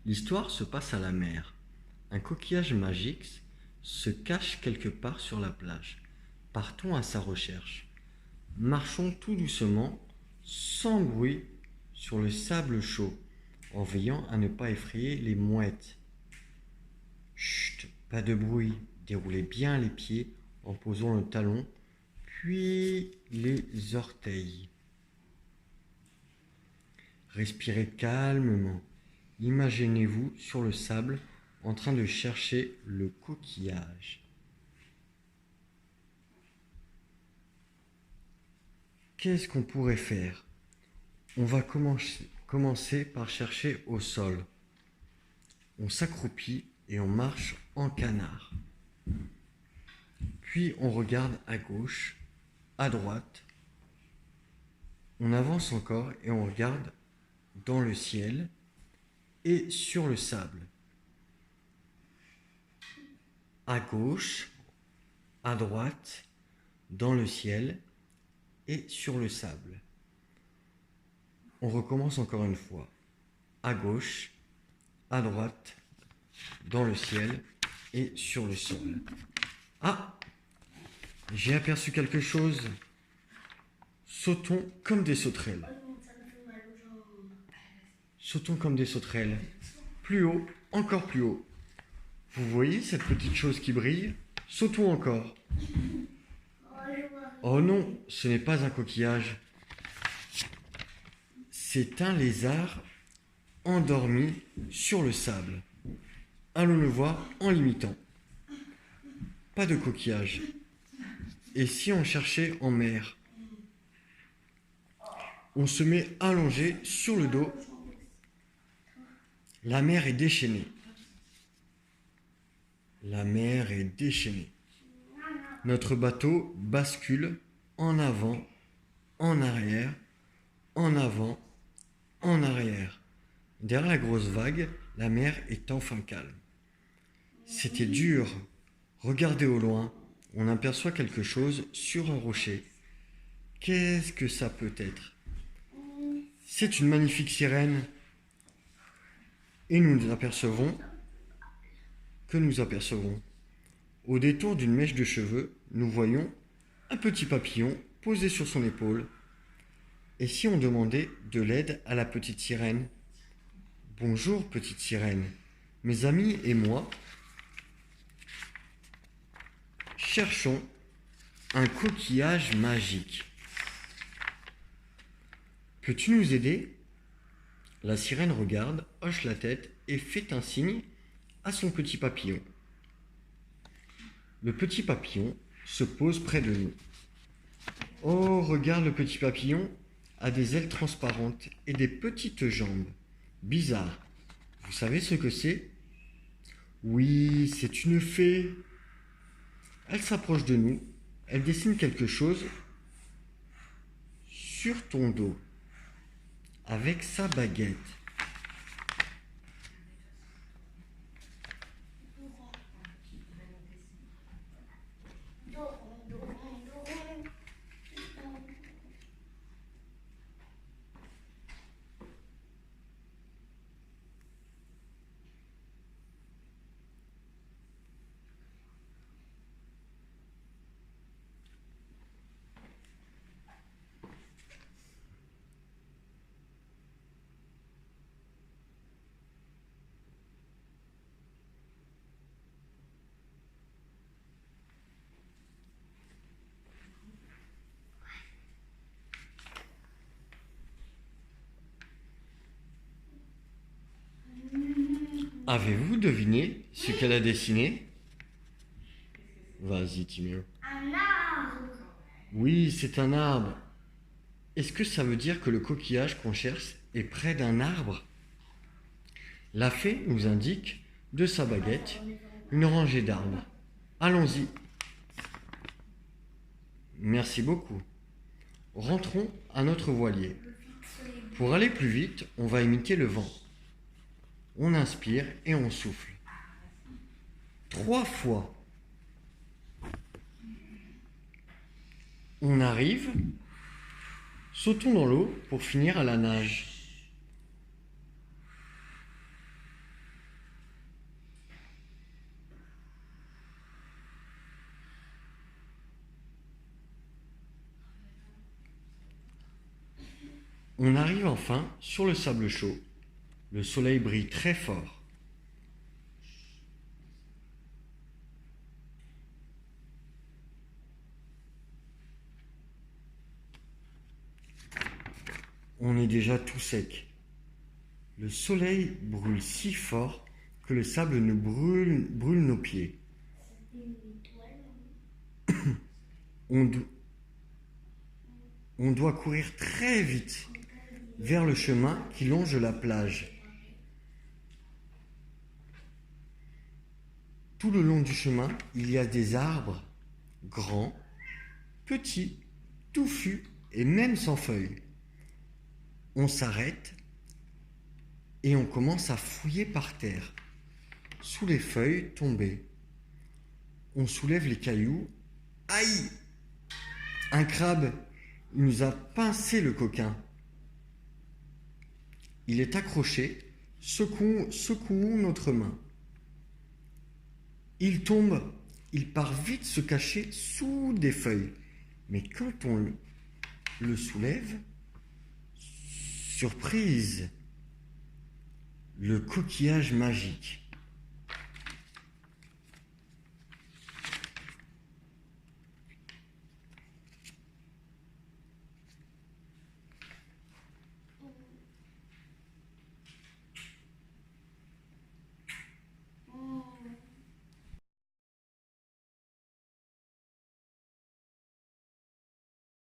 L'histoire se passe à la mer. Un coquillage magique se cache quelque part sur la plage. Partons à sa recherche. Marchons tout doucement, sans bruit, sur le sable chaud, en veillant à ne pas effrayer les mouettes. Chut, pas de bruit. Déroulez bien les pieds en posant le talon, puis les orteils. Respirez calmement. Imaginez-vous sur le sable en train de chercher le coquillage. Qu'est-ce qu'on pourrait faire? On va commencer par chercher au sol. On s'accroupit et on marche en canard. Puis on regarde à gauche, à droite. On avance encore et on regarde dans le ciel et sur le sable. À gauche, à droite, dans le ciel et sur le sable. On recommence encore une fois. À gauche, à droite, dans le ciel et sur le sol. Ah! J'ai aperçu quelque chose. Sautons comme des sauterelles. Sautons comme des sauterelles. Plus haut, encore plus haut. Vous voyez cette petite chose qui brille? Sautons encore. Oh non, ce n'est pas un coquillage. C'est un lézard endormi sur le sable. Allons le voir en l'imitant. Pas de coquillage. Et si on cherchait en mer? On se met allongé sur le dos. La mer est déchaînée. La mer est déchaînée. Notre bateau bascule en avant, en arrière, en avant, en arrière. Derrière la grosse vague, la mer est enfin calme. C'était dur. Regardez au loin, on aperçoit quelque chose sur un rocher. Qu'est-ce que ça peut être? C'est une magnifique sirène. Et nous apercevons au détour d'une mèche de cheveux, nous voyons un petit papillon posé sur son épaule. Et si on demandait de l'aide à la petite sirène? Bonjour petite sirène, mes amis et moi cherchons un coquillage magique. Peux-tu nous aider? La sirène regarde, hoche la tête et fait un signe à son petit papillon. Le petit papillon se pose près de nous. Oh, regarde, le petit papillon a des ailes transparentes et des petites jambes. Bizarre. Vous savez ce que c'est? Oui, c'est une fée. Elle s'approche de nous. Elle dessine quelque chose sur ton dos avec sa baguette. Avez-vous deviné ce qu'elle a dessiné? Vas-y, Timéo. Un arbre. Oui, c'est un arbre. Est-ce que ça veut dire que le coquillage qu'on cherche est près d'un arbre? La fée nous indique de sa baguette une rangée d'arbres. Allons-y. Merci beaucoup. Rentrons à notre voilier. Pour aller plus vite, on va imiter le vent. On inspire et on souffle. 3 fois. On arrive. Sautons dans l'eau pour finir à la nage. On arrive enfin sur le sable chaud. Le soleil brille très fort. On est déjà tout sec. Le soleil brûle si fort que le sable nous brûle nos pieds. On doit courir très vite vers le chemin qui longe la plage. Tout le long du chemin, il y a des arbres grands, petits, touffus et même sans feuilles. On s'arrête et on commence à fouiller par terre, sous les feuilles tombées. On soulève les cailloux. Aïe! Un crabe nous a pincé le coquin. Il est accroché, secouons notre main. Il tombe, il part vite se cacher sous des feuilles. Mais quand on le soulève, surprise, le coquillage magique.